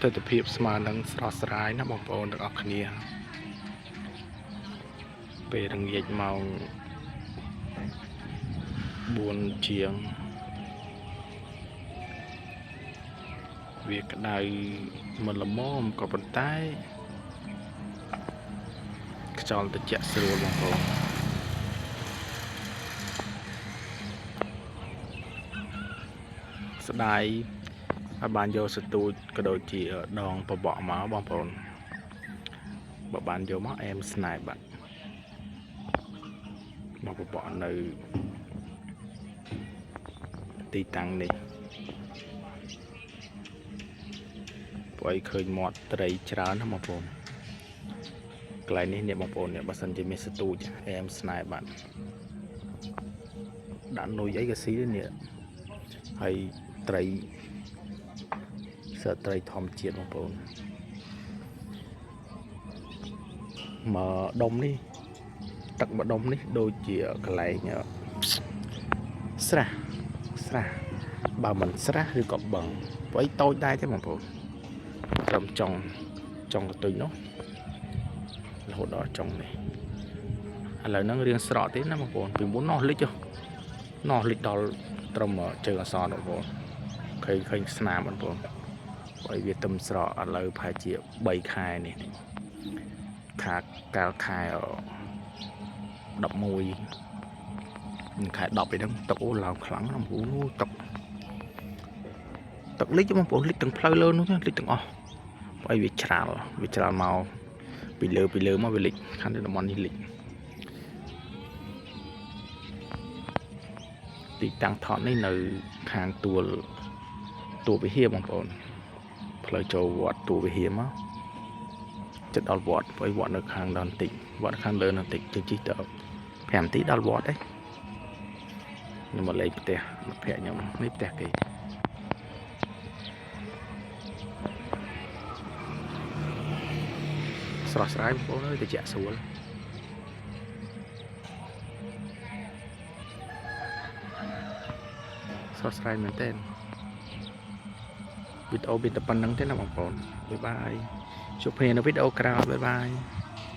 ទិដ្ឋភាពស្មើនឹងស្រស់ស្រាយណាបងប្អូនទាំងអស់គ្នាពេលរងាចម៉ោង4ជាងវាក្តៅមិនល្មមក៏ប៉ុន្តែខ្យល់ត្រជាក់ស្រួលបងប្អូនស្ដាយឲ្យបានយកសទូចក៏ដូចជាដងបបក់មកបងប្អូនបើបានយកមកអែមស្នែបបាត់មកបបក់នៅទីតាំងនេះព្រោះឃើញមាត់ត្រីច្រើនណាបងប្អូនកន្លែងនេះអ្នកបងប្អូនបើសិនជាមានសទូចអែមស្នែបបាត់ដាក់នុយអីក៏ស៊ីដែរនេះហើយត្រីត្រីធម្មជាតិបងប្អូនមកដុំនេះទឹកម្ដុំនេះដូចជាកន្លែងស្រះបើមិនស្រះឬក៏បឹងព្រោះអីតូចដែរទេបងប្អូនត្រឹមចុងកន្ទុយនោះរហូតដល់ចុងនេះឥឡូវហ្នឹងរៀងស្រកទេណាបងប្អូនពីមុននោះលិចដល់ត្រឹមជើងអសរបងប្អូនឃើញស្នាមបងប្អូនហើយវាទឹមស្រកឥឡូវប្រហែលជា3ខែនេះកាលខែ11ខែ10ឯហ្នឹងទឹកអូឡើងខ្លាំងណាស់បងប្អូនទឹកលិចបងប្អូនលិចទាំងផ្លូវលើនោះលិចទាំងអស់ហើយវាច្រាលមកពីលើមកវាលិចខាងតំបន់នេះលិចទីតាំងថតនេះនៅខាងទួលវិហារបងប្អូនផ្លូវចូលវត្តទួលវិហារមកចិត្តដល់វត្តព្រោះវត្តនៅខាងដល់បន្តិចវត្តខាងលើបន្តិចជិះទៅ5នាទីដល់វត្តđấyខ្ញុំមកលេងផ្ទះមិត្តភក្តិខ្ញុំនេះផ្ទះគេស្រស់ស្រាយបងប្អូនអើយត្រជាក់ស្រួលស្រស់ស្រាយមែនទែនវីដេអូមានតែប៉ុណ្្នឹងទេណាបងប្អូនបាយបាយជួបគ្នានៅវីដេអូក្រោយបាយបាយ